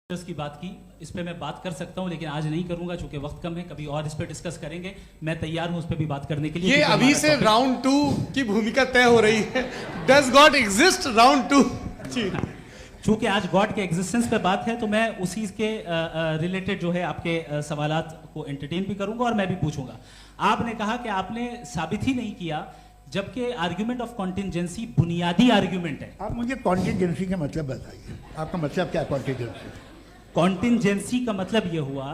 की बात की, इस पे मैं बात कर सकता हूं लेकिन आज नहीं करूंगा क्योंकि वक्त कम है। कभी और इस पे डिस्कस करेंगे। मैं तैयार हूं उस पे भी बात करने के लिए। ये अभी से राउंड 2 की भूमिका तय हो रही है। Does God exist round 2। चूंकि आज गॉड के एग्जिस्टेंस पे बात है तो मैं उसी के रिलेटेड जो है आपके सवालात को एंटरटेन भी करूंगा और मैं भी पूछूंगा। आपने कहा कि आपने साबित ही नहीं किया, जबकि आर्ग्यूमेंट ऑफ कॉन्टिजेंसी बुनियादी आर्ग्यूमेंट है। आप मुझे कॉन्टिजेंसी का मतलब बताइए, आपका मतलब क्या है कॉन्टिजेंसी? कॉन्टिजेंसी का मतलब यह हुआ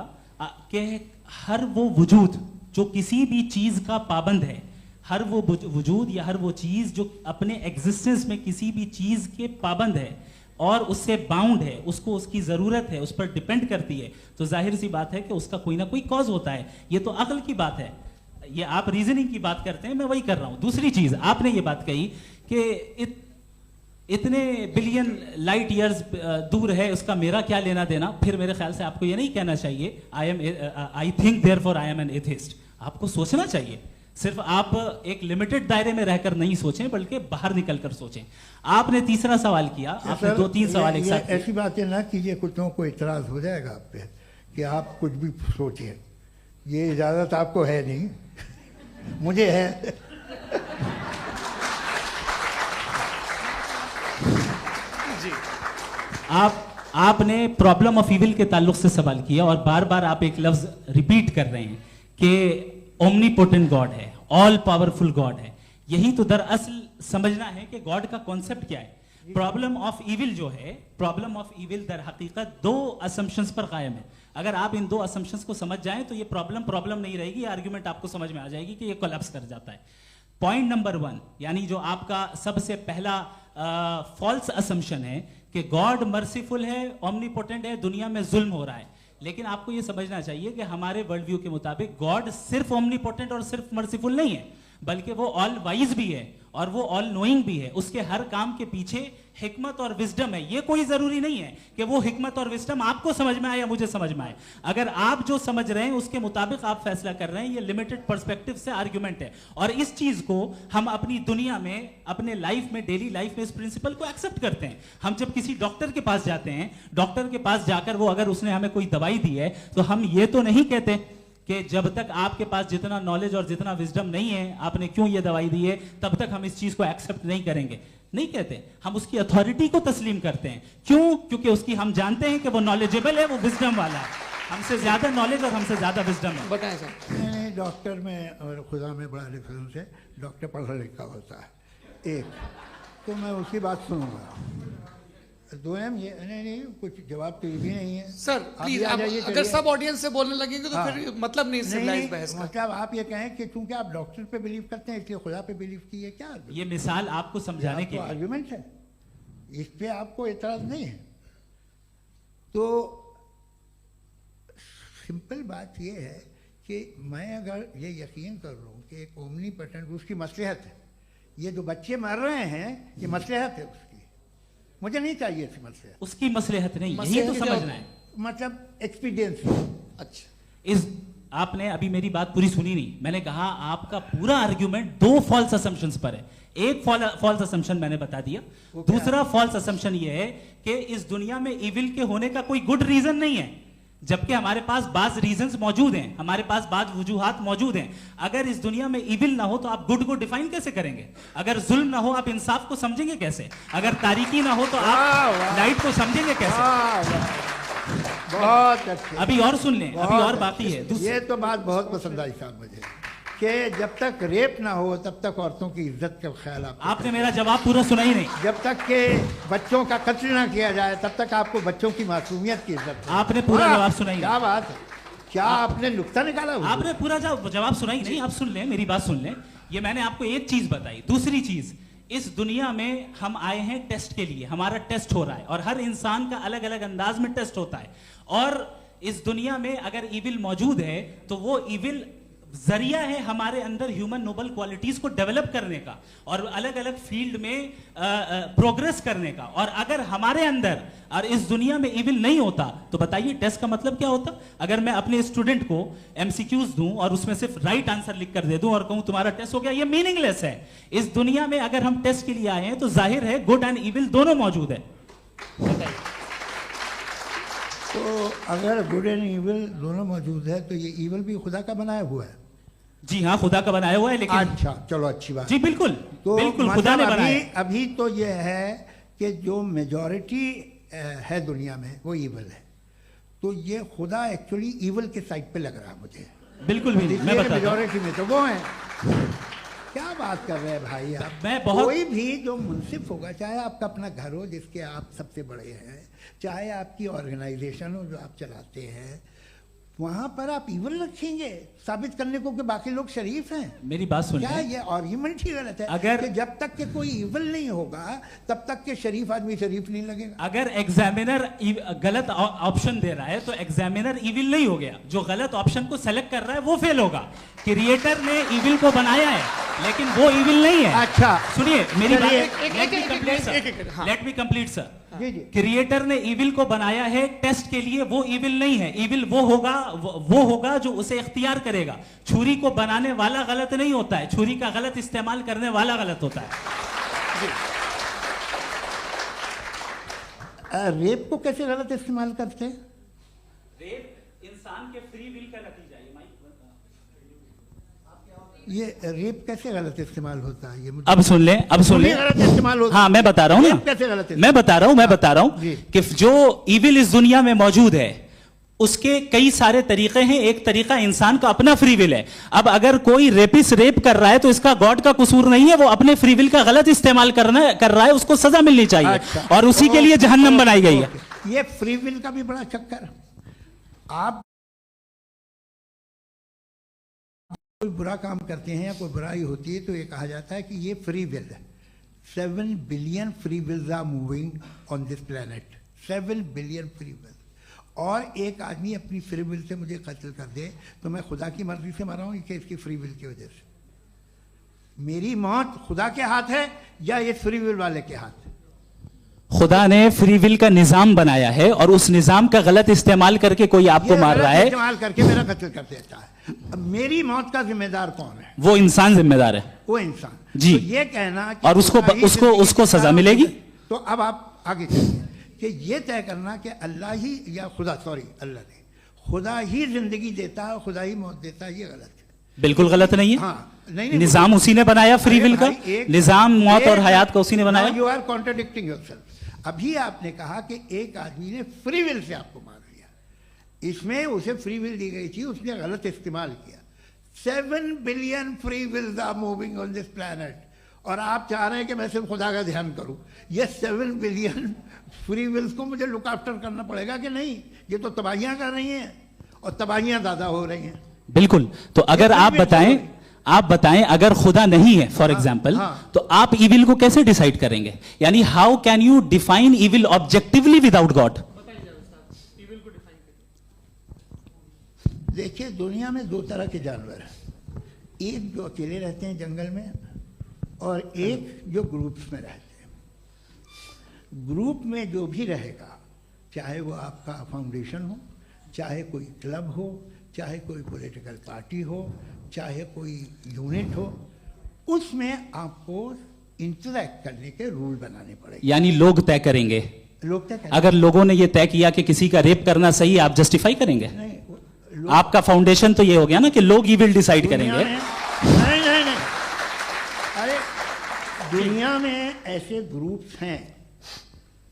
कि हर वो वजूद जो किसी भी चीज का पाबंद है, हर वो वजूद या हर वो चीज जो अपने एग्जिस्टेंस में किसी भी चीज के पाबंद है और उससे बाउंड है, उसको उसकी जरूरत है, उस पर डिपेंड करती है, तो जाहिर सी बात है कि उसका कोई ना कोई कॉज होता है। ये तो अक्ल की बात है। ये आप रीजनिंग की बात करते हैं, मैं वही कर रहा हूं। दूसरी चीज, आपने ये बात कही कि इतने बिलियन लाइट ईयर्स दूर है, उसका मेरा क्या लेना देना। फिर मेरे ख्याल से आपको ये नहीं कहना चाहिए I think therefore I am an atheist. आपको सोचना चाहिए। सिर्फ आप एक लिमिटेड दायरे में रहकर नहीं सोचें, बल्कि बाहर निकलकर सोचें। आपने तीसरा सवाल किया, आपने 2-3 सवाल एक साथ। ऐसी बातें ना कीजिए, कुत्तों को इतराज हो जाएगा आप पे कि आप कुछ भी सोचिए। ये इजाजत आपको है नहीं, मुझे है। जी, आपने प्रॉब्लम ऑफ इविल के ताल्लुक से सवाल किया और बार बार आप एक लफ्ज रिपीट कर रहे हैं कि ओमनीपोटेंट गॉड है, ऑल पावरफुल गॉड है। यही तो दरअसल समझना है कि गॉड का कॉन्सेप्ट क्या है। प्रॉब्लम ऑफ इविल जो है, प्रॉब्लम ऑफ इविल दर हकीकत 2 असम्पशंस पर कायम है। अगर आप इन 2 असम्पशंस को समझ जाएं तो ये प्रॉब्लम नहीं रहेगी, आर्ग्यूमेंट आपको समझ में आ जाएगी कि ये कोलैप्स कर जाता है। पॉइंट नंबर 1, यानी जो आपका सबसे पहला फॉल्स असम्पशन है कि गॉड मर्सीफुल है, ओमनीपोटेंट है, दुनिया में जुल्म हो रहा है। लेकिन आपको यह समझना चाहिए कि हमारे वर्ल्ड व्यू के मुताबिक गॉड सिर्फ ओमनीपोटेंट और सिर्फ मर्सीफुल नहीं है, बल्कि वो ऑल वाइज भी है और वो ऑल नोइंग भी है। उसके हर काम के पीछे हिकमत और विजडम है। ये कोई जरूरी नहीं है कि वो हिकमत और विजडम आपको समझ में आए या मुझे समझ में आए। अगर आप जो समझ रहे हैं उसके मुताबिक आप फैसला कर रहे हैं, ये लिमिटेड पर्सपेक्टिव से आर्ग्यूमेंट है। और इस चीज को हम अपनी दुनिया में, अपने लाइफ में, डेली लाइफ में इस प्रिंसिपल को एक्सेप्ट करते हैं। हम जब किसी डॉक्टर के पास जाते हैं, डॉक्टर के पास जाकर वो अगर उसने हमें कोई दवाई दी है तो हम ये तो नहीं कहते कि जब तक आपके पास जितना नॉलेज और जितना विजडम नहीं है, आपने क्यों ये दवाई दी है, तब तक हम इस चीज को एक्सेप्ट नहीं करेंगे। नहीं कहते, हम उसकी अथॉरिटी को तस्लीम करते हैं। क्यों? क्योंकि उसकी हम जानते हैं कि वो नॉलेजेबल है, वो विजडम वाला है, हमसे ज्यादा नॉलेज और हमसे ज्यादा विजडम है। बताएं सर। नहीं, डॉक्टर में और खुदा में बड़ा डिफरेंस है। डॉक्टर पढ़ा लिखा होता है एक, तो मैं उसकी बात सुनूंगा। 2 ये नहीं, कुछ जवाब तो ये भी नहीं है सर। प्लीज, अगर सब ऑडियंस से बोलने लगेंगे तो फिर मतलब नहीं सिविलाइज बहस का। मतलब आप ये कहें कि चूंकि आप डॉक्टर पे बिलीव करते हैं इसलिए खुदा पे बिलीव कीजिए, क्या ये मिसाल आपको समझाने के लिए आर्ग्यूमेंट है, इस पे आपको एतराज नहीं है। तो सिंपल बात ये है कि मैं अगर ये यकीन कर लूँ कि एक ओमनीपोटेंट, उसकी मसलहत है, ये जो बच्चे मर रहे हैं ये मसलहत है उसकी, मुझे नहीं चाहिए इसकी मसलहत। उसकी मसलहत नहीं, यही तो समझना है। मतलब एक्सपीरियंस। अच्छा, इस आपने अभी मेरी बात पूरी सुनी नहीं। मैंने कहा आपका पूरा आर्ग्यूमेंट 2 फॉल्स असम्पशंस पर है। एक फॉल्स असम्पशन मैंने बता दिया, दूसरा फॉल्स असम्पशन ये है कि इस दुनिया में इविल के होने का कोई गुड रीजन नहीं है, जबकि हमारे पास बाज रीजंस मौजूद हैं, हमारे पास बाज वजूहात मौजूद हैं। अगर इस दुनिया में इविल ना हो तो आप गुड को डिफाइन कैसे करेंगे? अगर जुल्म ना हो आप इंसाफ को समझेंगे कैसे? अगर तारीकी ना हो तो आप लाइट को समझेंगे कैसे? बहुत अच्छे। अभी और सुन लें, अभी और बाकी है। ये तो बात बहुत पसंद आई साहब मुझे, कि जब तक रेप ना हो तब तक औरतों की इज्जत का ख्याल आपने मेरा जवाब पूरा सुना ही नहीं। जब तक के बच्चों का कत्ल ना किया जाए तब तक आपको बच्चों की मासूमियत की इज्जत। आपने पूरा जवाब सुना ही नहीं। क्या बात है, क्या आपने नुक्ता निकाला? आपने पूरा जवाब सुना ही नहीं। आप सुन लें, मेरी बात सुन लें। ये मैंने आपको एक चीज बताई। दूसरी चीज, इस दुनिया में हम आए हैं टेस्ट के लिए, हमारा टेस्ट हो रहा है और हर इंसान का अलग अलग अंदाज में टेस्ट होता है। और इस दुनिया में अगर इविल मौजूद है तो वो इविल जरिया है हमारे अंदर ह्यूमन नोबल क्वालिटीज को डेवलप करने का और अलग अलग फील्ड में प्रोग्रेस करने का। और अगर हमारे अंदर और इस दुनिया में इविल नहीं होता तो बताइए टेस्ट का मतलब क्या होता? अगर मैं अपने स्टूडेंट को एमसीक्यूज दूं और उसमें सिर्फ राइट आंसर लिख कर दे दूं और कहूं तुम्हारा टेस्ट हो गया, ये मीनिंगलेस है। इस दुनिया में अगर हम टेस्ट के लिए आए हैं तो जाहिर है गुड एंड इविल दोनों मौजूद है। बताइए। तो अगर गुड एंड इविल दोनों मौजूद है तो ये इविल भी खुदा का बनाया हुआ है। जी हाँ, खुदा का बनाया हुआ है, लेकिन अच्छा चलो अच्छी बात। जी बिल्कुल, तो बिल्कुल खुदा ने मतलब बनाया है। अभी तो ये है कि जो मेजॉरिटी है दुनिया में वो इविल है, तो ये खुदा एक्चुअली इविल के साइड पे लग रहा है मुझे। बिल्कुल भी नहीं, मैं बताता हूं। मेजॉरिटी में तो वो है। क्या बात कर रहे हैं भाई आप। मैं बहुत कोई भी जो मुंसिफ होगा, चाहे आपका अपना घर हो जिसके आप सबसे बड़े हैं, चाहे आपकी ऑर्गेनाइजेशन हो जो आप चलाते हैं, वहां पर आप इवल रखेंगे साबित करने को कि बाकी लोग शरीफ हैं। मेरी बात सुन क्या लें। ये आर्ग्यूमेंट ही गलत है? अगर कि जब तक के कोई इवल नहीं होगा तब तक के शरीफ आदमी शरीफ नहीं लगेगा। अगर एग्जामिनर गलत ऑप्शन दे रहा है तो एग्जामिनर इविल नहीं हो गया, जो गलत ऑप्शन को सेलेक्ट कर रहा है वो फेल होगा। क्रिएटर ने इविल को बनाया है लेकिन वो इविल नहीं है। अच्छा सुनिए मेरी बात, एक- लेट मी एक- कंप्लीट एक- सर, एक- हाँ। Let me complete sir. जी जी क्रिएटर ने इविल को बनाया है टेस्ट के लिए, वो इविल नहीं है। इविल वो होगा जो उसे इख्तियार करेगा। छुरी को बनाने वाला गलत नहीं होता है, छुरी का गलत इस्तेमाल करने वाला गलत होता है। रेप को कैसे गलत इस्तेमाल करते हैं? रेप इंसान के फ्री विल का नतीजा है। ये रेप कैसे गलत इस्तेमाल होता है? ये मुझे अब सुन लें, अब सुन लें। गलत इस्तेमाल होता हाँ मैं बता रहा हूँ रेप कैसे गलत ना, मैं बता रहा हूँ जी। कि जो इविल इस दुनिया में मौजूद है उसके कई सारे तरीके हैं। एक तरीका इंसान का अपना फ्री विल है। अब अगर कोई रेपिस्ट रेप कर रहा है तो इसका गॉड का कसूर नहीं है, वो अपने फ्री विल का गलत इस्तेमाल कर रहा है, उसको सजा मिलनी चाहिए। अच्छा। और उसी के लिए जहन्नम बनाई गई है। ये फ्री विल का भी बड़ा चक्कर। आप कोई बुरा काम करते हैं या कोई बुराई होती है तो ये कहा जाता है कि ये फ्री विल है। 7 billion free wills are moving on this planet. 7 billion free will. और एक आदमी अपनी फ्री विल से मुझे कत्ल कर दे तो मैं खुदा की मर्जी से मरा हूं कि इसकी फ्री विल की वजह से? मेरी मौत खुदा के हाथ है या ये फ्री विल वाले के हाथ है? खुदा ने फ्री विल का निजाम बनाया है और उस निजाम का गलत इस्तेमाल करके कोई आपको मार रहा है, इस्तेमाल करके मेरा कत्ल कर देता है। अब मेरी मौत का जिम्मेदार कौन है? वो इंसान जिम्मेदार है। वो इंसान। जी। तो ये कहना कि और उसको खुदा ही उसको जिंदगी उसको देता सजा है, मिलेगी। तो अब आप आगे चलिए कि ये तय करना कि अल्लाह ही या खुदा, सॉरी अल्लाह ने, खुदा ही जिंदगी देता है, खुदा ही मौत देता है, ये गलत है। बिल्कुल गलत नहीं है। हाँ नहीं निजाम उसी ने बनाया फ्री अरे विल का। भाई, एक- निजाम मौत और एक- हयात का उसी ने बनाया। You are contradicting yourself. अभी आपने कहा कि एक आदमी ने फ्री विल से आपको मार दिया, इसमें उसे फ्री विल दी गई थी, उसने गलत इस्तेमाल किया। 7 billion free wills are moving on this planet और आप चाह रहे हैं कि मैं सिर्फ खुदा का ध्यान करूं। ये 7 बिलियन फ्री विल्स को मुझे लुक आफ्टर करना पड़ेगा कि नहीं? ये तो तबाहियां कर रही हैं और तबाहियां ज़्यादा हो रही हैं। बिल्कुल। तो अगर आप बताएं अगर खुदा नहीं है फॉर एग्जाम्पल, हाँ। तो आप इविल को कैसे डिसाइड करेंगे? यानी how can you define evil objectively without God? देखिए दुनिया में 2 तरह के जानवर हैं। एक जो अकेले रहते हैं जंगल में और एक जो ग्रुप्स में रहते हैं। ग्रुप में जो भी रहेगा, चाहे वो आपका फाउंडेशन हो, चाहे कोई क्लब हो, चाहे कोई पॉलिटिकल पार्टी हो, चाहे कोई यूनिट हो, उसमें आपको इंटरैक्ट करने के रूल बनाने पड़ेंगे। यानी लोग तय करेंगे। लोग तय करेंगे। अगर लोगों ने यह तय किया कि किसी का रेप करना सही है, आप जस्टिफाई करेंगे? नहीं, लोग आपका फाउंडेशन तो ये हो गया ना कि लोग इविल डिसाइड दुनिया करेंगे। में- नहीं अरे दुनिया में ऐसे ग्रुप्स हैं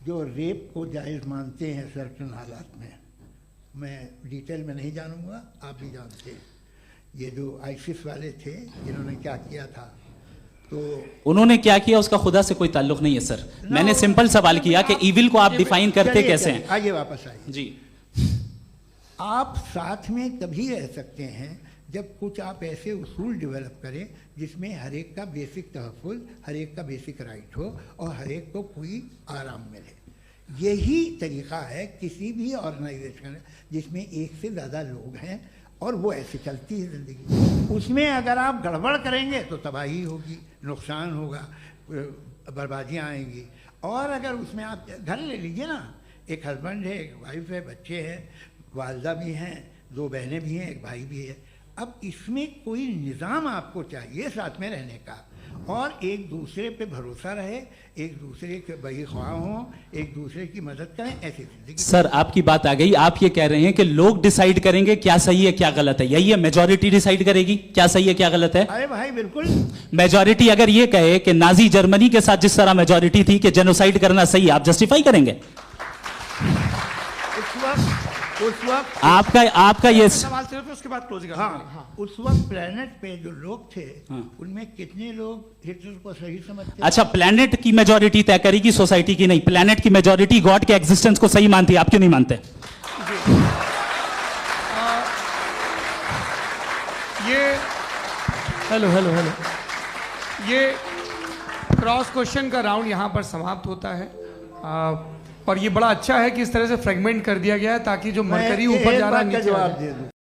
जो रेप को जायज़ मानते हैं सर्टन हालात में। मैं डिटेल में नहीं जानूंगा, आप भी जानते हैं। ये जो आईसिस वाले थे जिन्होंने क्या किया था, तो उन्होंने क्या किया उसका खुदा से कोई ताल्लुक नहीं है सर। मैंने सिंपल सवाल किया कि इविल को आप डिफाइन करते चलिए, कैसे चलिए, हैं? आइए वापस आइए। जी। आप साथ में तभी रह सकते हैं जब कुछ आप ऐसे उसूल डेवलप करें जिसमें हर एक का बेसिक तहफ़्फ़ुज़, हर एक का बेसिक राइट हो और हर एक को कोई आराम मिले। यही तरीक़ा है किसी भी ऑर्गेनाइजेशन जिसमें एक से ज़्यादा लोग हैं और वो ऐसे चलती है ज़िंदगी। उसमें अगर आप गड़बड़ करेंगे तो तबाही होगी, नुकसान होगा, बर्बादियाँ आएंगी। और अगर उसमें आप घर ले लीजिए ना, एक हस्बैंड है, एक वाइफ है, बच्चे हैं, वालदा भी हैं, 2 बहनें भी हैं, एक भाई भी है। अब इसमें कोई निज़ाम आपको चाहिए साथ में रहने का और एक दूसरे पे भरोसा रहे, एक दूसरे के बहीख्वाह हों, एक दूसरे की मदद करें, ऐसी जिंदगी। सर आपकी बात आ गई, आप ये कह रहे हैं कि लोग डिसाइड करेंगे क्या सही है क्या गलत है, यही है मेजॉरिटी डिसाइड करेगी क्या सही है क्या गलत है? अरे भाई बिल्कुल। मेजॉरिटी अगर ये कहे कि नाजी जर्मनी के साथ जिस तरह मेजॉरिटी थी कि जेनोसाइड करना सही है, आप जस्टिफाई करेंगे? उस वक्त आपका ये सवाल सिर्फ उसके बाद क्लोजिंग। हाँ, उस वक्त प्लेनेट पे जो लोग थे, हाँ। उनमें कितने लोग हिटलर को सही समझते? अच्छा, प्लेनेट की मेजॉरिटी तय करेगी सोसाइटी की नहीं, प्लेनेट की मेजॉरिटी गॉड के एग्जिस्टेंस को सही मानती है, आप क्यों नहीं मानते? ये हेलो हेलो हेलो, ये क्रॉस क्वेश्चन का राउंड यहाँ पर समाप्त होता है। और ये बड़ा अच्छा है कि इस तरह से फ्रेगमेंट कर दिया गया है ताकि जो मरकरी ऊपर जा रहा है नीचे आ जाए। जवाब दे दूं।